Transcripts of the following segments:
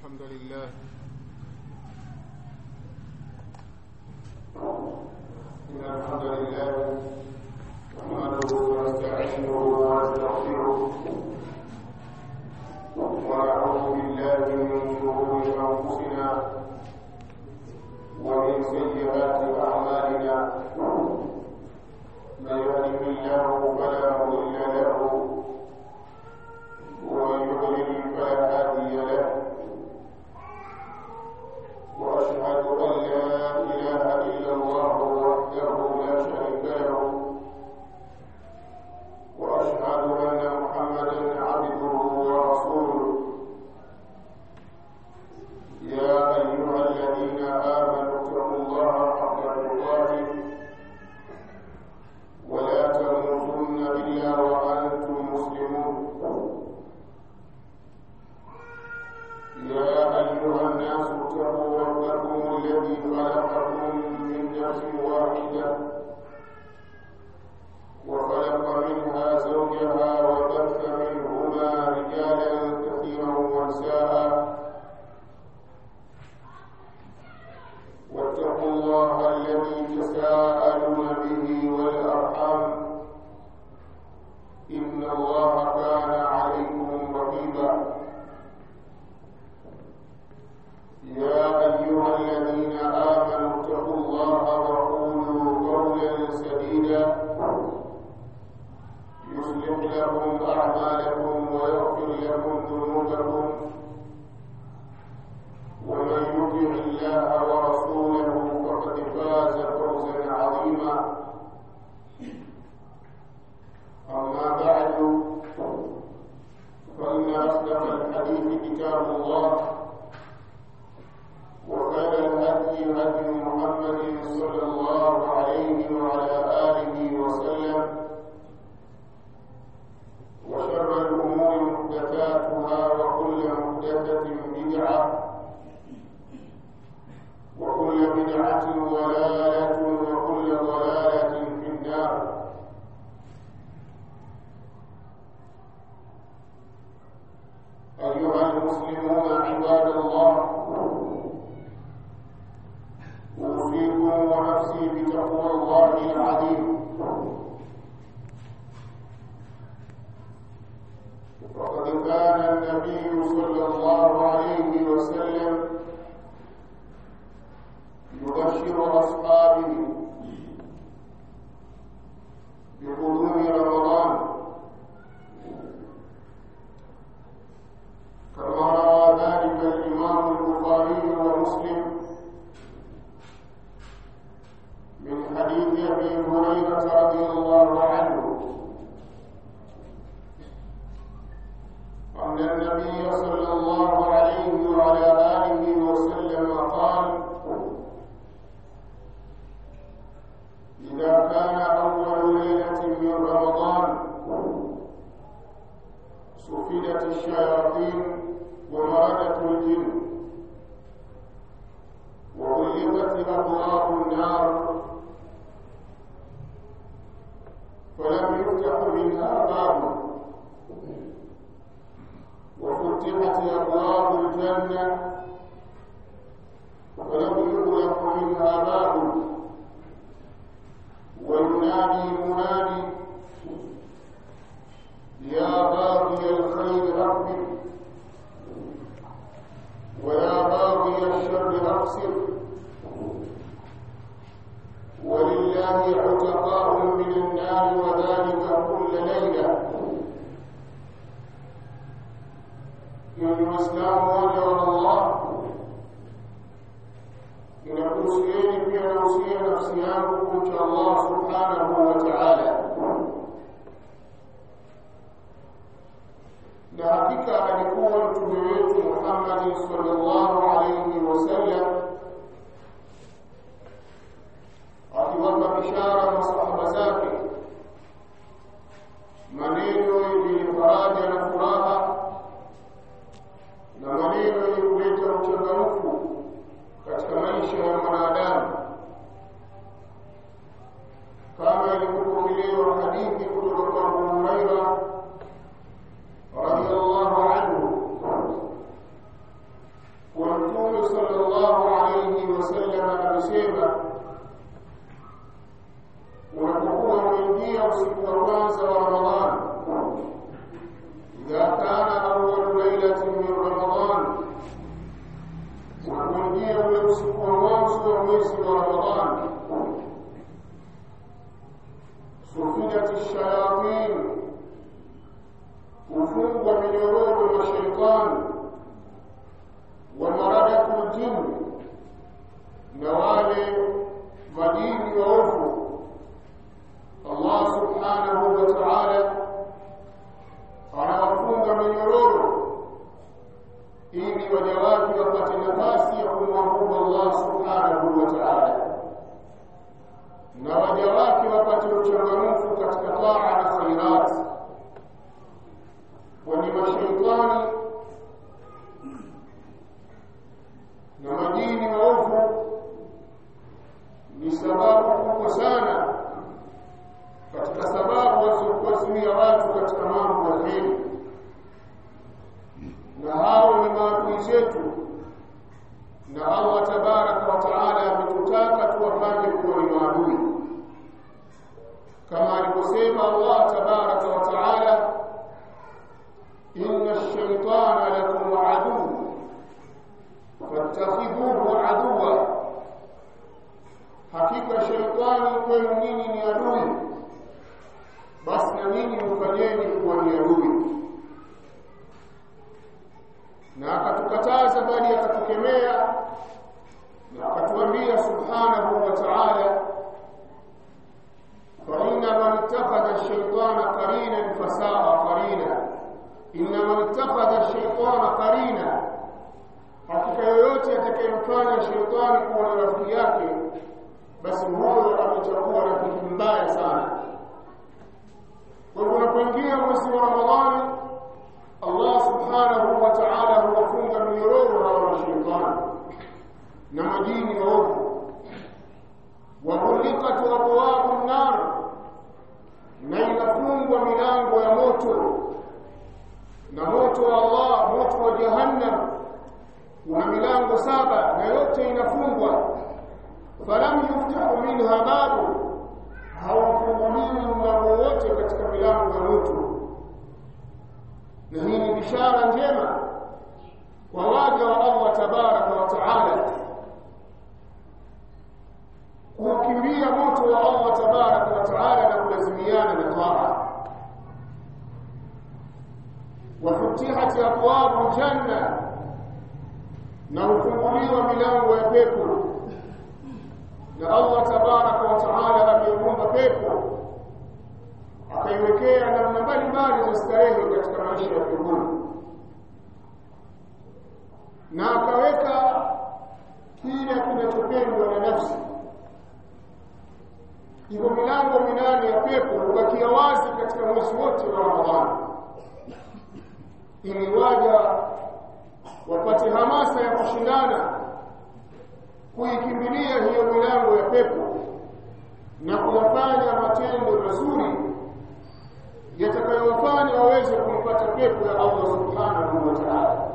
الحمد لله إن الحمد لله نحمده ونستعينه ونستغفره ونعوذ بالله من شرور أنفسنا ومن سيئات أعمالنا من يهده الله فلا مضل له ومن يضلل فلا هادي له وأشهد أن لا إله إلا الله وحده لا شريك له وأشهد أن محمدا عبده ورسوله يا أيها الذين آمنوا اتقوا الله حق تقاته ولا تموتن إلا وأنتم مسلمون يا أيها الناس اتقوا ربكم الذي خلقكم من نفس واحدة وخلق منها زوجها وبث منهما رجالا كثيرا ونساء واتقوا الله الذي تساءلون به والأرحام إن الله كان عليكم رقيبا يا أيها الذين آمنوا اتقوا الله وقولوا قولا سديدا يصلح لكم أعمالكم ويغفر لكم ذنوبكم ومن يطع الله ورسوله فقد فاز فوزا عظيما أما بعد فإن أصدق الحديث كتاب الله وخير الهدي هدي محمد صلى الله عليه وعلى آله وسلم وشر الأمور محدثاتها وكل محدثة بدعة وكل بدعة ضلالة وكل ضلالة في النار أيها المسلمون عباد الله أوصيكم ونفسي بتقوى الله العظيم وقد كان النبي صلى الله عليه وسلم يبشر أصحابه بقدوم رمضان كما روى ذلك الإمام البخاري ومسلم من حديث أبي هريرة رضي الله عنه أن النبي صلى الله عليه وعلى آله وسلم قال: إذا كان أول ليلة من رمضان سفلت الشياطين ومردت الجن وغلقت أبواب النار فلم يفتح منها باب وفتحت أبواب الجنة ولم يغلق منها باب وينادي منادي: يا باغي الخير أقبل ويا باغي الشر أقصر ولله عتقاء من النار وذلك كل ليلة. الإسلام وجه الله inakuhusieni pia nausia nafsi yangu kumcha Allah subhanahu wa ta'ala, na hakika alikuwa mtume wetu Muhammad sallallahu alayhi wasallam akiwapa bishara masahaba zake maneno yenye faraja na furaha na maneno yenye kuleta uchangamfu katika maisha ya mwanadamu, kama ilipokelewa hadithi kutoka kwa Abu Hurairah radhiyallahu anhu الشيطان ومردة الجن نوال مدين ووفو الله سبحانه وتعالى anawafunga minyororo ili waja wake wapate nafasi ya kumwabudu Allah subhanahu wa ta'ala na waja wake wapate uchangamfu katika taa na khairat, kwani mashaitani na majini waovu ni sababu kubwa sana katika sababu wasizokuzuia watu katika mambo ya kheri, na hao ni maadui zetu, na Allah tabaraka wa taala ametutaka tuwafanye kuwa ni maadui kama alivyosema Allah tabaraka wa taala, inna ash-shaytana lakum aduwwun fattakhidhuhu aduwwa, hakika shaytani kwenu nyinyi ni adui, basi na nyinyi mfanyeni kuwa ni adui. Na akatukataza bali akatukemea na akatuambia subhanahu wa ta'ala, fa inna man ittakhadha ash-shaytana qarinan fasa'a qarina, inna man ittakhadha ash-shaytana qarina, hakika yoyote atakayemfanya shaytani kuwa rafiki yake, basi huyo amechagua rafiki mbaya sana. Kwa hivyo unapoingia mwezi wa Ramadhani, Allah subhanahu wa ta'ala huwafunga minyororo na shetani na majini waovu, wa ghuliqat abwaabun nar, na inafungwa milango ya moto, na moto wa Allah, moto wa jahannam una milango 7 na yote inafungwa. Falam yuftahu minha babu, haufunguliwi mlango wote katika milango ya moto. Na hii ni bishara njema kwa waja wa Allah tabaraka wa taala, kukimbia moto wa Allah tabaraka wa taala na kulazimiana na taa. Wafutihat abwabu janna, na ufunguliwa milango ya pepo, na Allah tabaraka wa taala ameumba pepo akaiwekea namna mbalimbali za starehe katika maisha ya peponi, na akaweka kile kinachopendwa na nafsi. Hivyo milango 8 ya pepo hubakia wazi katika mwezi wote wa Ramadhani, ili waja wapate hamasa ya kushindana kuikimbilia hiyo milango ya pepo na kuyafanya matendo mazuri yatakayowafanya waweze kuipata pepo ya Allah subhanahu wa ta'ala.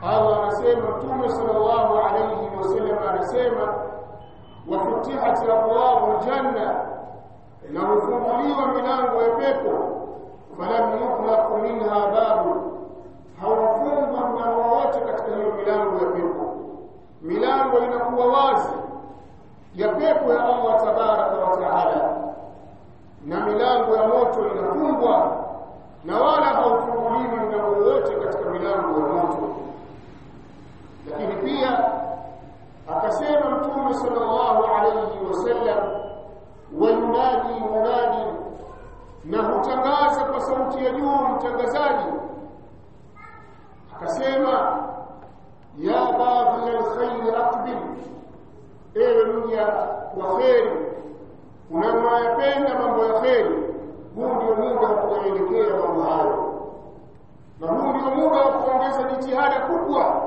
Allah anasema, Mtume sallallahu alayhi wasallam anasema, wafutihat abwaabul janna, na hufunguliwa milango ya pepo, falam yughlaq minha babu, haufungwi mlango wote katika hiyo milango ya pepo. Milango inakuwa wazi ya pepo ya Allah tabaraka wa taala, na milango ya moto inafungwa, na wala haufunguliwi mlango wote katika milango ya moto. Lakini pia akasema Mtume sallallahu alayhi wasallam, wa yunadi munadi, na hutangaza kwa sauti ya juu mtangazaji, akasema, ya baghi alkhair aqbil, ewe mja wa kheri, unayapenda mambo ya kheri, huu ndio muda wa kuelekea mambo hayo, na huu ndio muda wa kuongeza jitihada kubwa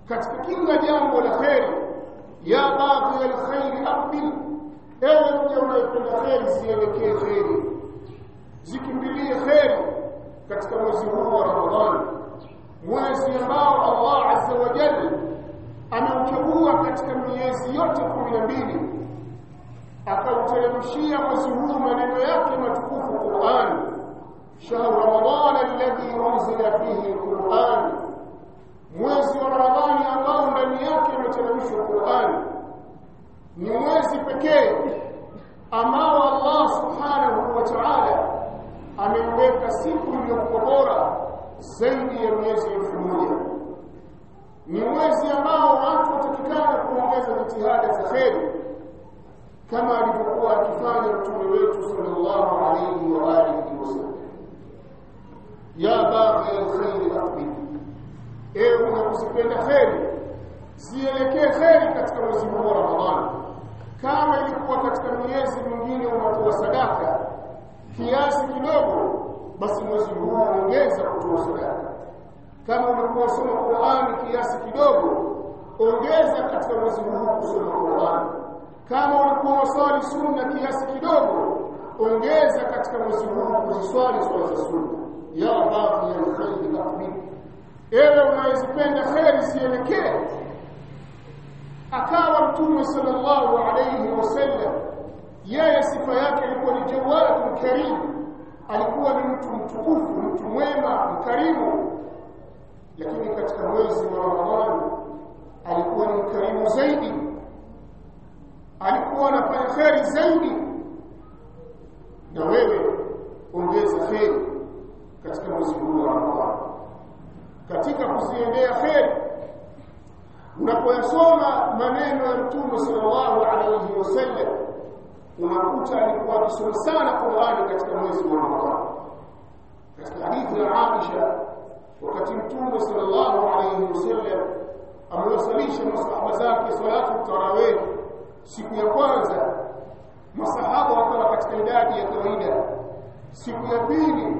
katika kila jambo la kheri. Ya baghi alkhair aqbil, ewe mja unayependa kheri, zielekee kheri, zikimbilie kheri katika mwezi huu wa Ramadhani, mwezi ambao Allah azza wa jalla ameuchagua katika miezi yote 12, akauteremshia mwezi huu maneno yake matukufu Qur'an. Shahru Ramadhana alladhi unzila fihi al-Qur'an, mwezi wa Ramadhani ambao ndani yake imeteremshwa Qur'an. Ni mwezi pekee ambao Allah subhanahu wa ta'ala ameweka siku iliyokuwa bora zaidi zaidi ya miezi 1000. Ni mwezi ambao watu watakikana kuongeza jitihada za kheri kama alivyokuwa akifanya Mtume wetu sallallahu alayhi wa alihi wasallam. Ya baghi alkhair aqbil, ewe unapenda kheri zielekee kheri katika mwezi huu wa Ramadhani. Kama ilikuwa katika miezi mingine unatoa sadaka kiasi kidogo, basi mwezi huu ongeza kutoa sadaka. Kama ulikuwa unasoma Qur'an kiasi kidogo, ongeza katika mwezi huu kusoma Qur'an. Kama ulikuwa unaswali sunna kiasi kidogo, ongeza katika mwezi huu kuswali swala za sunna. Ya baghi alkhair aqbil, ewe unayezipenda kheri zielekee. Akawa Mtume sallallahu alayhi wasallam yeye sifa yake ilikuwa ni jawadun karim, alikuwa ni mtu mtukufu, mtu mwema, mkarimu. Lakini katika mwezi wa Ramadhani alikuwa ni mkarimu zaidi, alikuwa anafanya kheri zaidi. Na wewe ongeza kheri katika mwezi huu wa Ramadhani, katika kuziendea kheri. Unapoyasoma maneno ya Mtume sallallahu alayhi wasallam, unakuta alikuwa akisoma sana Qur'ani katika mwezi wa Ramadhani. Katika hadithi ya Aisha, wakati Mtume sallallahu alayhi wasallam amewasalisha masahaba zake salatu tarawih siku ya kwanza, masahaba wakawa katika idadi ya kawaida. Siku ya pili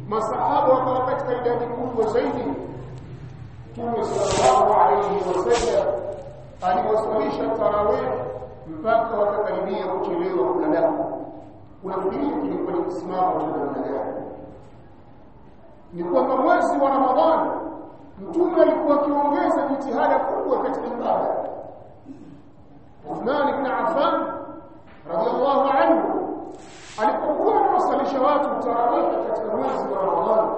masahaba wakawa katika idadi kubwa zaidi. Mtume sallallahu alayhi wasallam aliwasalisha tarawih mpaka wakakaribia kuchelewa kulala. Unafikiri kilikuwa ni kisimamo cha namna gani? Ni kwamba mwezi wa Ramadhani Mtume alikuwa akiongeza jitihada kubwa katika ibada. Uthman ibn Affan radiyallahu anhu alipokuwa anawasalisha watu tarawih katika mwezi wa Ramadhani,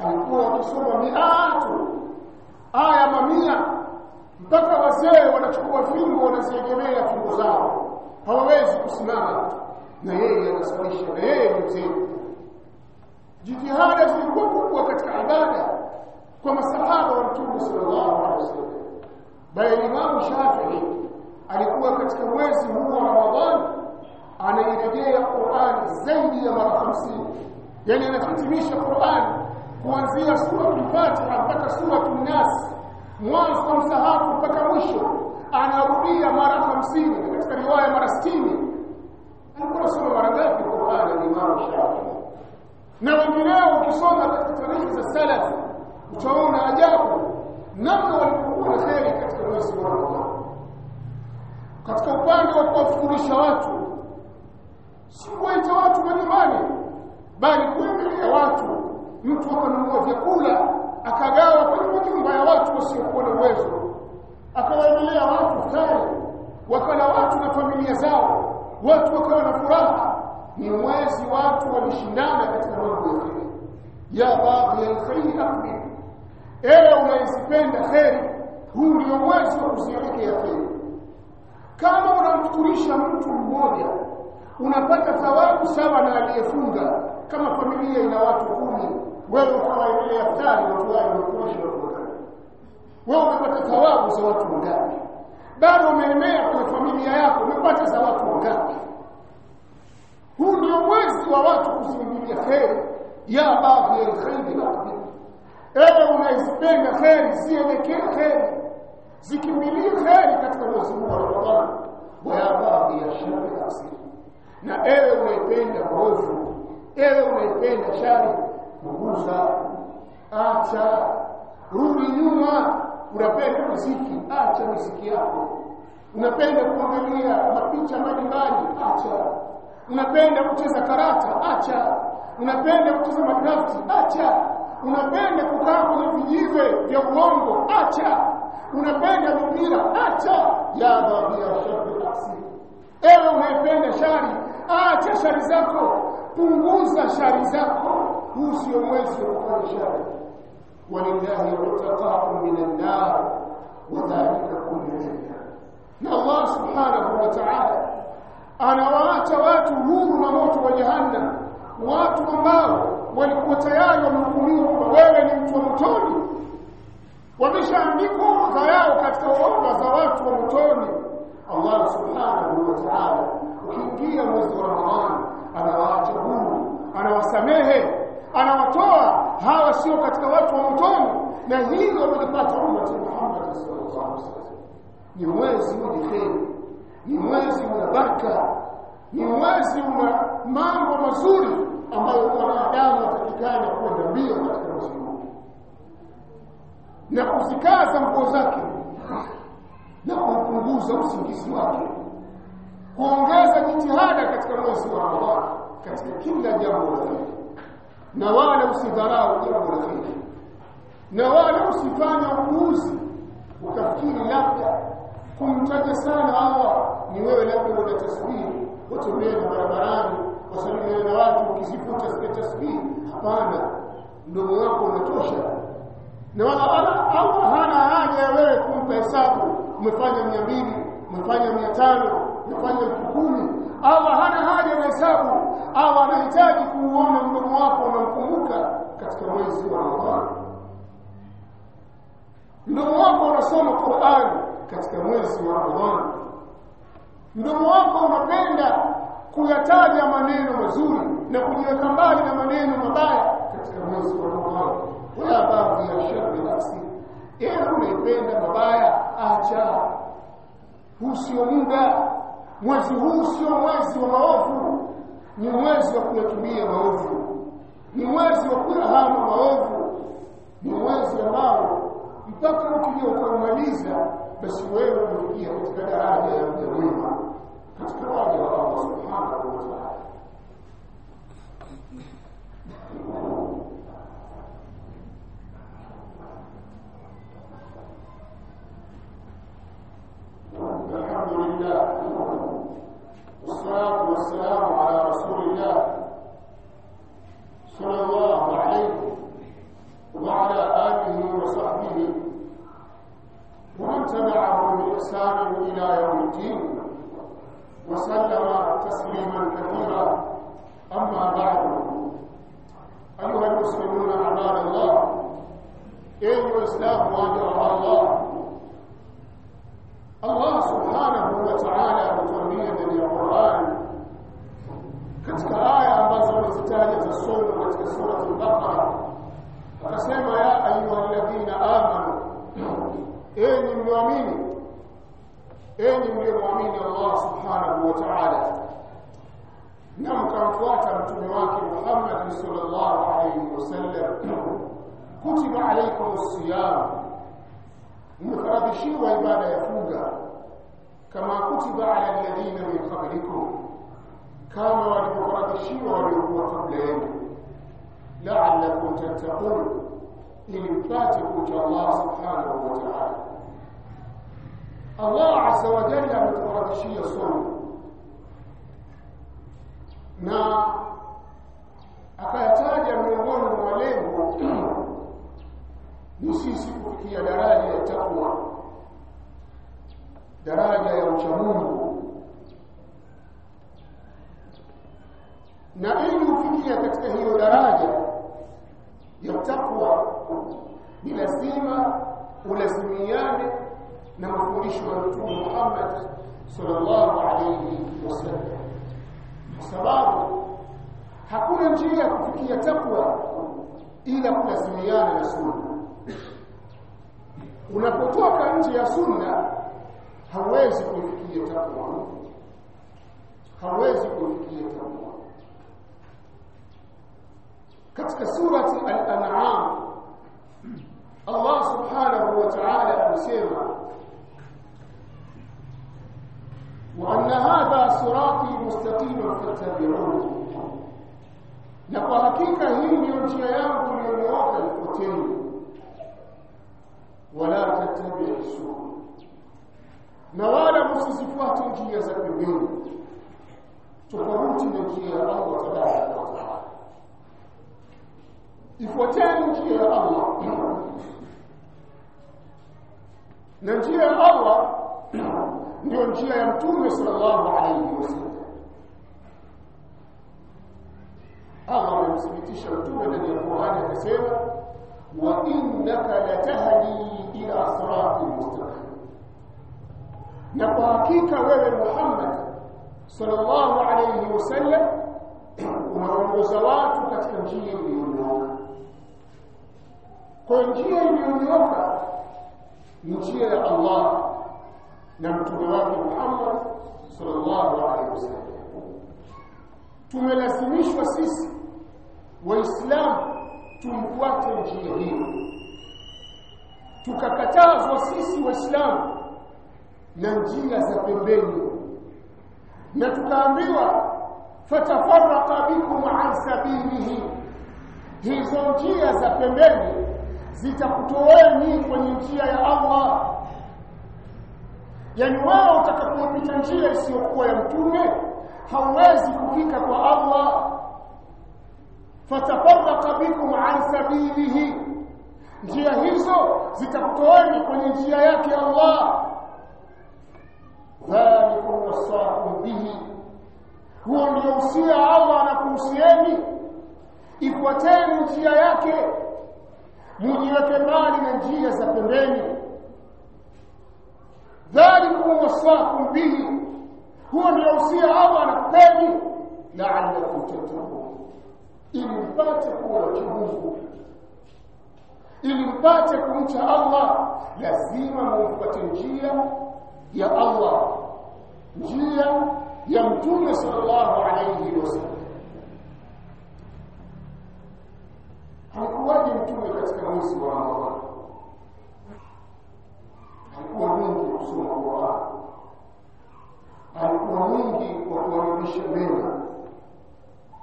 alikuwa akisoma miatu aya mamia, mpaka wazee wanachukua fimbo wanaziegemea fimbo zao, hawawezi kusimama, na yeye anasalisha, na yeye ni mzee. Jitihada zilikuwa kubwa katika ibada kwa masahaba wa Mtume sallallahu alaihi wasallam. Bali Imam Shafi'i alikuwa katika mwezi huu wa Ramadhani anairejea Qur'an zaidi ya mara 50. Yani anahitimisha Qur'an kuanzia sura al-Fatiha mpaka sura an-Nas, mwanzo wa msahafu mpaka mwisho, anarudia mara 50, katika riwaya mara 60. Alikuwa anasoma mara ngapi Qur'an ya Imam Shafi'i? Na wengineo ukisoma katika tarehe za salaf utaona ajabu namna walikuwa na kheri katika mwezi wa Ramadhani. Katika upande wa kuwafurisha watu, si kuwaita watu nyumbani, bali kuendelea watu. Mtu akanunua vyakula akagawa kwenye majumba ya watu wasiokuwa na uwezo, akawaendelea watu futari, wakala watu na familia zao, watu wakawa na furaha. Ni mwezi watu walishindana katika mambo ya kheri. Ya baghi alkhair aqbil, ewe unayezipenda kheri, huu ndio mwezi wa kuzielekea kheri. Kama unamfuturisha mtu mmoja, unapata thawabu sawa na aliyefunga. Kama familia ina watu 10, wewe ukawaendelea futari watu wao wakurisha watu watano, wewe unapata thawabu za watu wangapi? Bado umeemea kwa familia yako, umepata za watu wangapi? Huu ndio mwezi wa watu kusimamia kheri. Ya baghi alkhair aqbil, ewe unayezipenda kheri zielekee kheri, zikimbilie kheri katika mwezi huu wa Ramadhani. Wa ya baghi alshar aqsil, na ewe unayependa maovu, ewe unayependa shari, punguza, acha, rudi nyuma. Unapenda muziki, acha muziki yako. Unapenda kuangalia mapicha mbalimbali, acha. Unapenda kucheza karata, acha. Unapenda kucheza madrafti, acha. Unapenda kukaa kwenye vijiwe vya uongo, acha. Unapenda mpira, acha. Ya baghi alshar aqsil, ewe unayependa shari, acha shari zako, punguza shari zako. Huu sio mwezi wa kufanya shari. Walillahi utaqa'u minan nar wa dhalika kullu layla. Na Allah subhanahu wa ta'ala anawaacha watu huru na moto wa jahannam, watu ambao walikuwa tayari wamehukumiwa kwamba wewe ni mtu wa motoni, wameshaandikwa orodha yao katika orodha za watu wa motoni. Allah subhanahu wa ta'ala ukiingia mwezi wa Ramadhani anawaacha huru, anawasamehe, anawatoa hawa sio katika watu wa motoni. Na hilo walipata ummati Muhammad sallallahu alaihi wasallam. Ni mwezi wa kheri, ni mwezi wa baraka, ni mwezi wa mambo mazuri ambayo wanadamu watakikana kwenda mbio katika mwezi huu na kuzikaza nguo zake na kupunguza usingizi wake, kuongeza jitihada katika mwezi wa Ramadhani katika kila jambo la kheri, na wala usidharau jambo la kheri, na wala usifanye upuuzi ukafikiri labda kumtaja sana Allah ni wewe labda una tasbihi watembea barabarani wasalimia na watu ukisifuta zile tasbihi. Hapana, mdomo wako unatosha, na wala Allah hana haja ya wewe kumpa hesabu umefanya 200, umefanya 500, umefanya 10,000. Allah hana haja ya hesabu. Allah anahitaji kuuona mdomo wako unamkumbuka katika mwezi wa Ramadhani, mdomo wako unasoma Qur'an katika mwezi wa Ramadhani, mdomo wako unapenda kuyataja maneno mazuri na kujiweka mbali na maneno mabaya katika mwezi wa Ramadhani. Wala baadhi ya shari nafsi, unaipenda mabaya, acha. Huu sio muda. Mwezi huu sio mwezi wa maovu, ni mwezi wa kuyakimbia maovu, ni mwezi wa kuyahama maovu, ni mwezi ambao mpaka ukija ukamaliza basi wewe unafikia katika daraja ya wema katika waja wa Allah subhanahu wa ta'ala. Alhamdulillah, wassalatu wassalamu ala rasulillah sallallahu alayhi wa ala alihi wa sahbihi ومن تبعهم بإحسان إلى يوم الدين وسلم تسليما كثيرا. أما بعد، أيها المسلمون عباد الله، أيها الإسلام واجب الله سبحانه وتعالى بتربية القرآن katika aya ambazo wamezitaja za somo katika sura al-Baqara, akasema ya ayyuhalladhina amanu, enyi mlioamini, enyi mlioamini Allah subhanahu wa ta'ala na mkamfuata mtume wake Muhammad sallallahu alayhi wasallam, kutiba alaykumus siyam, mmefaradhishiwa ibada ya funga, kama kutiba ala alladhina min qablikum, kama walivyofaradhishiwa waliokuwa kabla yenu, la'allakum tattaqun, ili mpate kucha Allah subhanahu wa ta'ala. Allah azza wa jalla ametufaradhishia somo na akayataja miongoni mwa malengo ni sisi kufikia daraja ya takwa, daraja ya uchamungu, na ili ufikie katika hiyo daraja ya takwa ni lazima ulazimiane na mafundisho ya Mtume Muhammad sallallahu alayhi wasallam, kwa sababu hakuna njia ya kufikia takwa ila kulazimiana na sunna. Unapotoka nje ya sunna hauwezi kufikia takwa, hauwezi kufikia takwa. Katika surati al-An'am Allah subhanahu wa ta'ala anasema wa anna hadha sirati mustaqiman fattabi'uhu, na kwa hakika hii ndio njia yangu iliyonyooka, ifuateni. Wala tattabi'u subul, na wala msizifuate njia za pembeni tofauti na njia ya Allah tabaraka wa ta'ala. Ifuateni njia ya Allah, na njia ya Allah ndio njia ya Mtume sallallahu alayhi wasallam. Allah amethibitisha mtume ndani ya Qur'ani akasema wa innaka latahdi ila siratin mustaqim, na kwa hakika wewe Muhammad sallallahu alayhi wasallam unaongoza watu katika njia iliyonyooka. Kwa njia iliyonyooka ni njia ya Allah na mtume wake Muhammad sallallahu alayhi wasallam. Tumelazimishwa sisi Waislamu tuifuate njia hiyo, tukakatazwa sisi Waislamu na njia za pembeni, na tukaambiwa fatafarraqa bikum an sabilihi, hizo njia za pembeni zitakutoeni kwenye njia ya Allah. Yani wao utakapopita njia isiyokuwa ya mtume hauwezi kufika kwa Allah. Fatafarraqa bikum an sabilihi, njia hizo zitakutoeni kwenye njia yake Allah. Dhalikum wasaqu bihi, huo ndio usia Allah anakuhusieni, ifuateni njia yake, mujiweke mbali na njia za pembeni. Dhalikum wasaqu bihi, huo ndio usia Allah anakupeni, la'allakum tattaqun, ili mpate kuwa wachamungu, ili mpate kumcha Allah. Lazima mufuate njia ya Allah, njia ya mtume sallallahu alayhi wasallam. Hakuwaje mtume katika mwezi wa Ramadhani? Alikuwa mwingi kusoma Qur'an, alikuwa mwingi wa kuamrisha mema,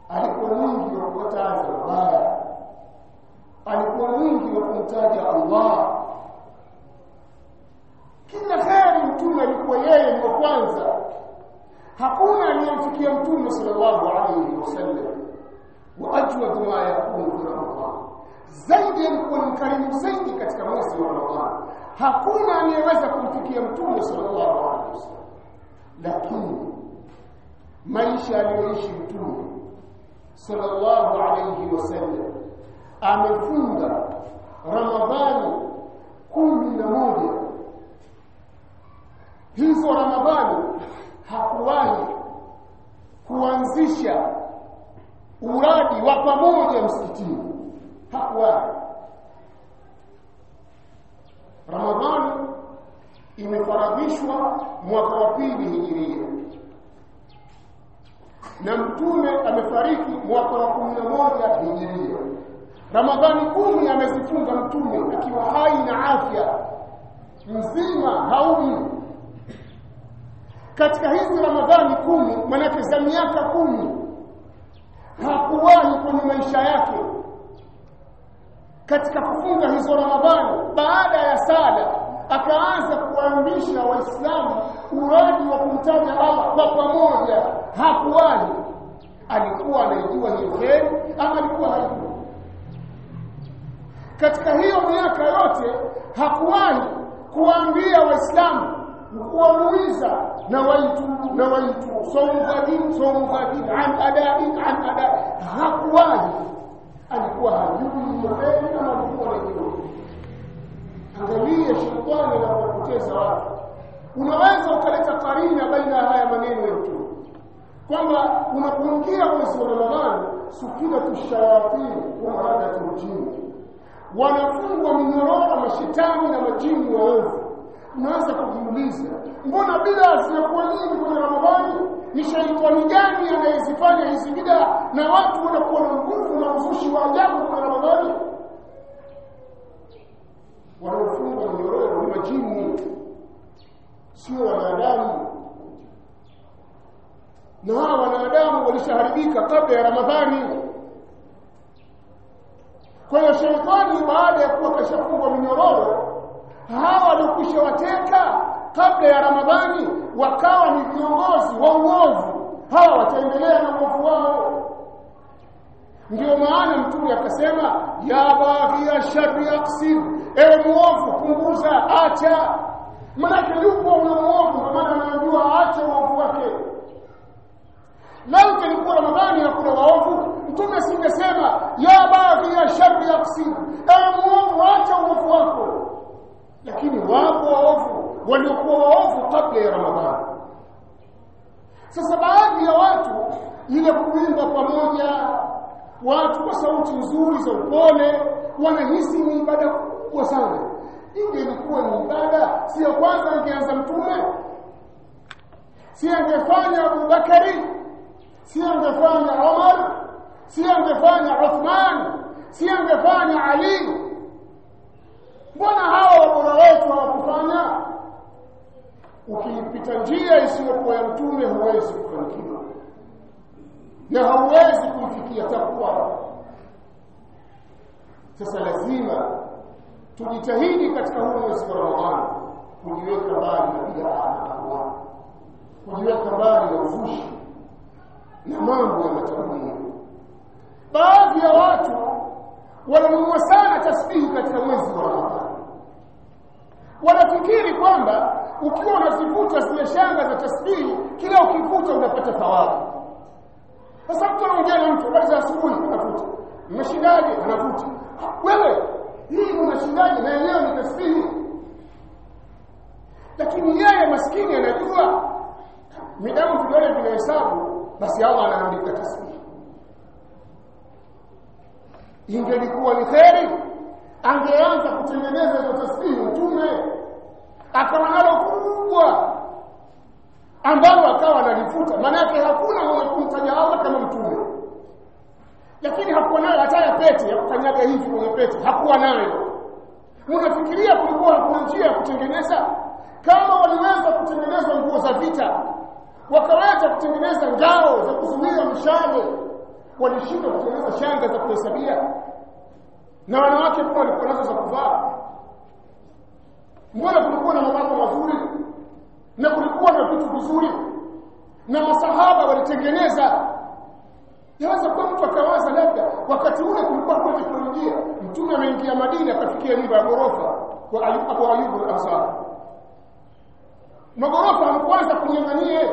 alikuwa mwingi wa kukataza mabaya, alikuwa mwingi wa kumtaja Allah. Kila kheri mtume alikuwa yeye ni wa kwanza. Hakuna aliyemfikia mtume sallallahu alayhi wasallam. Wa ajwadu ma yakunu fi Ramadhan, zaidi alikuwa ni karimu zaidi katika mwezi wa Ramadhan. Hakuna aliyeweza kumfikia mtume sallallahu alayhi wasallam. Lakini maisha aliyoishi mtume sallallahu alayhi wasallam, amefunga Ramadhani 11. Hizo Ramadhani hakuwahi kuanzisha uradi wa pamoja msikitini, hakuwahi. Ramadhani imefaradhishwa mwaka wa pili hijiria, na mtume amefariki mwaka wa 11 hijiria. Ramadhani 10 amezifunga mtume akiwa hai na afya mzima, haumi. Katika hizi Ramadhani 10, manake za miaka 10, hakuwahi kwenye maisha yake katika kufunga hizo Ramadhani, baada ya sala akaanza kuamrisha Waislamu uradi wa kumtaja Allah kwa pamoja. Hakuwahi. Alikuwa anajua hiyo kheri ama alikuwa hajui? Katika hiyo miaka yote hakuwahi kuambia Waislamu, kuwauliza na waitu saumu ghadin an adai. Hakuwahi. Alikuwa hajui hiyo kheri ama alikuwa anajua? Angalia shetani anapoteza watu. Unaweza ukaleta karina baina haya maneno yetu, kwamba unapoingia mwezi wa Ramadhani, sukina tushayatin wa maradatul jinn, wanafungwa minyororo mashetani na majini waovu. Unaweza kujiuliza, mbona bid'a zinakuwa nyingi kwenye Ramadhani? Ni shaitani gani anayezifanya hizi bid'a na watu wanakuwa na nguvu na uzushi wa ajabu kwenye Ramadhani? Wanaofungwa minyororo ni majini, sio wanadamu. Na hawa wanadamu walishaharibika kabla ya Ramadhani. Kwa hiyo shaitani baada ya kuwa kashafungwa minyororo, hawa walikwisha wateka kabla ya Ramadhani, wakawa ni viongozi wa uovu. Hawa wataendelea na uovu wao. Ndio maana mtume akasema, ya baghi ya sharri aqsir, ewe muovu punguza, acha. Maana yupo una muovu, kwa maana anajua acha uovu wake. Lau ilikuwa Ramadhani hakuna waovu, Mtume singesema ya baghi ya shari yaqsim, muovu acha uovu wako. Lakini wapo waovu waliokuwa waovu kabla ya Ramadhani. Sasa baadhi ya watu ile kuimba pamoja, watu kwa sauti nzuri za upole, wanahisi ni ibada kubwa sana. Ingelikuwa ni ibada, si ya kwanza ingeanza Mtume, si angefanya Abu Bakari, si angefanya Umar, si angefanya Uthman, si angefanya Ali. Mbona hawa wabora wetu hawakufanya? Ukipita njia isiyokuwa ya Mtume huwezi kufanikiwa na hauwezi kufikia takwa. Sasa lazima tujitahidi katika huu mwezi wa Ramadhani kujiweka mbali na bid'a na ahwa, kujiweka mbali na uzushi na mambo ya matamanio. Baadhi ya watu wananunua sana tasbihi katika mwezi wa Ramadhani. Wanafikiri kwamba ukiwa unazivuta zile shanga za tasbihi, kila ukivuta unapata thawabu. Sasa mtu anaongea na mtu baada ya asubuhi anavuta, mshindaji anavuta, wewe hii unashindaje na yeye ni tasbihi? Lakini yeye maskini anajua midamu vidole vinahesabu, basi Allah anaandika tasbihi. Ingelikuwa ni kheri angeanza kutengeneza hizo tasbihi Mtume, akawa nalo kubwa ambalo akawa analifuta. Maana yake hakuna mwenye kumtaja Allah kama Mtume. Lakini hakuwa nayo hata ya pete ya kukanyaga hivi kwenye pete, hakuwa nayo. Unafikiria kulikuwa hakuna njia ya kutengeneza? Kama waliweza kutengeneza nguo za vita, wakaweza kutengeneza ngao za kuzuia mishale, walishindwa kutengeneza shanga za kuhesabia? Na wanawake pia walikuwa nazo za kuvaa. Mbona kulikuwa na mavazi mazuri na kulikuwa na vitu vizuri na masahaba walitengeneza? Yaweza kuwa mtu akawaza labda wakati ule kulikuwa kwa teknolojia. Mtume ameingia Madina akafikia nyumba ya ghorofa kwa Abu Ayyub al-Ansari. Magorofa hamkuanza kunyang'anie,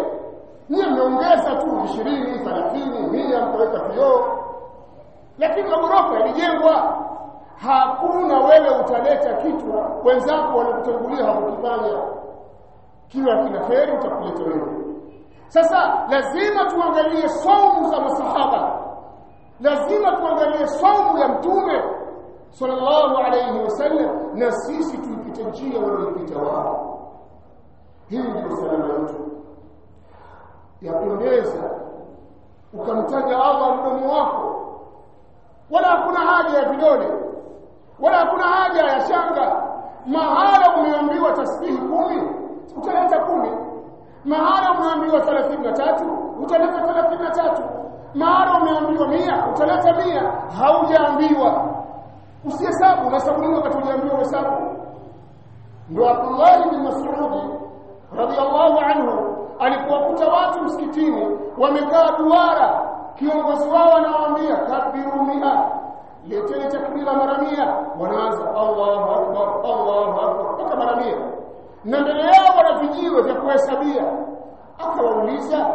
nyie mmeongeza tu 20, 30, 100 mkaweka vioo. Lakini magorofa yalijengwa. Hakuna wewe utaleta kitu wenzako wanakutangulia hakukifanya, kiwa kina kheri utakuleta wewe. Sasa lazima tuangalie saumu za masahaba, lazima tuangalie saumu ya Mtume sallallahu alayhi wasallam, na sisi tuipite njia walipita wao. Hii ndio salama yetu. Yapendeza ukamtaja Allah mdomo wako, wala hakuna haja ya vidole, wala hakuna haja ya shanga. Mahala umeambiwa tasbihi 10, utaleta 10. Mahala umeambiwa 33, utaleta 33. Mahala umeambiwa 100, utaleta 100. Haujaambiwa usihesabu, unahesabu wakati uliambiwa uhesabu. Ndio Abdullah bin Mas'ud radiyallahu anhu alipokuta watu msikitini wamekaa duara, kiongozi wao anawaambia takbiru 100, leteni takbira mara 100. Wanaanza Allahu akbar, Allahu akbar mpaka mara 100, na mbele yao wana vijiwe vya kuhesabia. Akawauliza,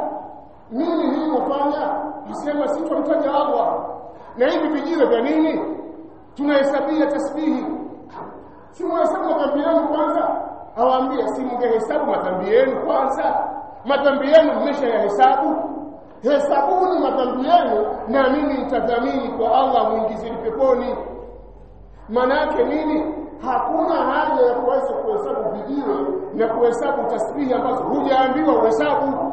nini hii mfanya? Msema si tunamtaja Allah, na hivi vijiwe vya nini? Tunahesabia tasbihi. Si mwahesabu madhambi yenu kwanza? Awaambia, si mngehesabu madhambi yenu kwanza? Madhambi yenu mmeshayahesabu. Hesabuni madhambi yenu na mimi nitadhamini kwa Allah muingizeni peponi. Maana yake nini? Hakuna haja ya kuweza kuhesabu vijiwe na kuhesabu tasbihi ambazo hujaambiwa uhesabu.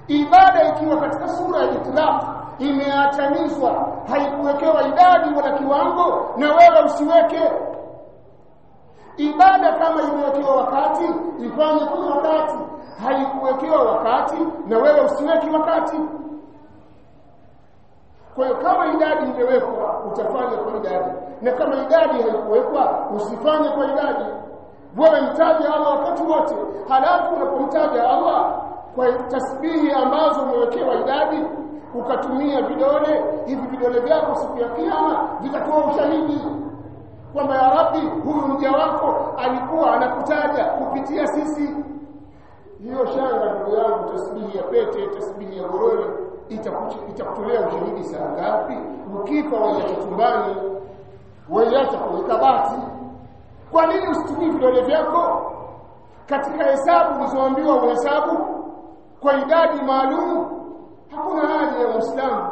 Ibada ikiwa katika sura ya itlaq imeachanishwa, haikuwekewa idadi wala kiwango, na wewe usiweke. Ibada kama imewekewa wakati, ifanye kwa wakati. Haikuwekewa wakati na wewe usiweke wakati. Kwa hiyo kama idadi imewekwa utafanya kwa idadi, na kama idadi haikuwekwa usifanye kwa idadi. Wewe mtaje Allah wakati wote, halafu unapomtaja Allah kwa tasbihi ambazo umewekewa idadi, ukatumia vidole, hivi vidole vyako siku ya kiyama vitakuwa ushahidi kwamba ya Rabbi, huyu mja wako alikuwa anakutaja kupitia sisi. Hiyo shanga ndugu yangu, tasbihi ya pete, tasbihi ya gorori, itakutolea ushahidi saa ngapi? Ukifa waiacha chumbani, waiacha kwenye kabati. Kwa nini usitumie vidole vyako katika hesabu ulizoambiwa uhesabu kwa idadi maalum? Hakuna haja ya Muislamu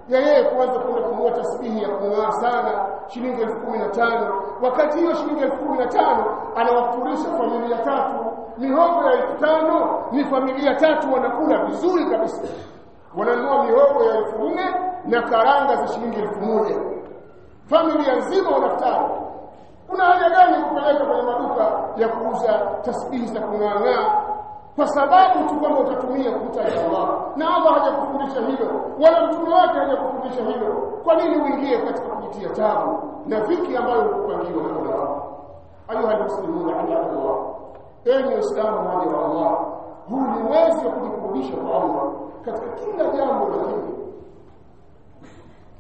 ya yeye kuanza kwenda kununua tasbihi ya kung'aa sana shilingi 15,000, wakati hiyo shilingi 15,000 anawafurisha familia 3. Mihogo ya 5,000 ni familia 3 wanakula vizuri kabisa. Wananunua mihogo ya 4,000 na karanga za shilingi 1,000. Familia nzima wanafutari. Kuna haja gani kupeleka kwenye maduka ya kuuza tasbihi za kung'aa kwa sababu tu kwamba utatumia kumtaja Allah? Na Allah hajakufundisha hilo, wala mtume wake hajakufundisha hilo. Kwa nini uingie katika kujitia tabu na dhiki ambayo umepangiwa na Mola wako? Ayuha almuslimuna ibadallah, enyi Waislamu waja wa Allah, huu ni mwezi wa kujikurubisha kwa Allah katika kila jambo la dini,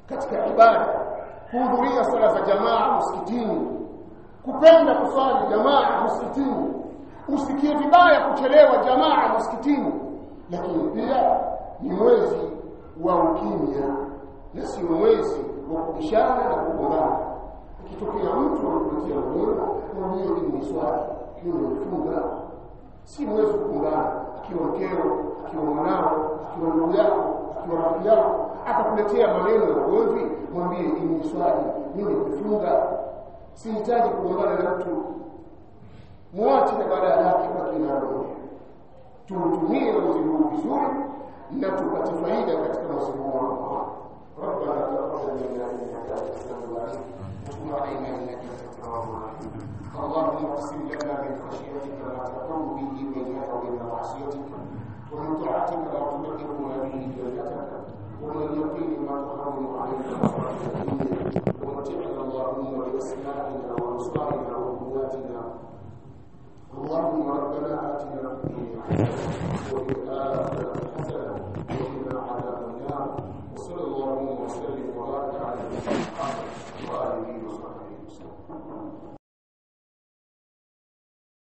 katika ibada, kuhudhuria sala za jamaa msikitini, kupenda kuswali jamaa msikitini, usikie vibaya kuchelewa jamaa msikitini. Lakini pia ni mwezi wa ukimya na si mwezi wa kubishana na kugombana. Ikitokea mtu anakuletea maneno, mwambie ni swali, nimefunga. Si mwezi kugombana. Akiwa mkeo, akiwa mwanao, akiwa ndugu yako, akiwa rafiki yako akakuletea maneno ya ugomvi, mwambie ni swali, nimefunga. Sihitaji kugombana na mtu. Muache na baada yake kwa kinaro. Tutumie mwezi huu vizuri na tupate faida katika mwezi huu wa Ramadhani. Rabbana taqabbal minna innaka antas samiul alim wa tub alaina innaka antat tawwabur rahim. Allahumma qsim lana min khashyatika ma taqulu bihi bainana wa bain ma'siyatika wa min ta'atika ma tuballighuna bihi jannatak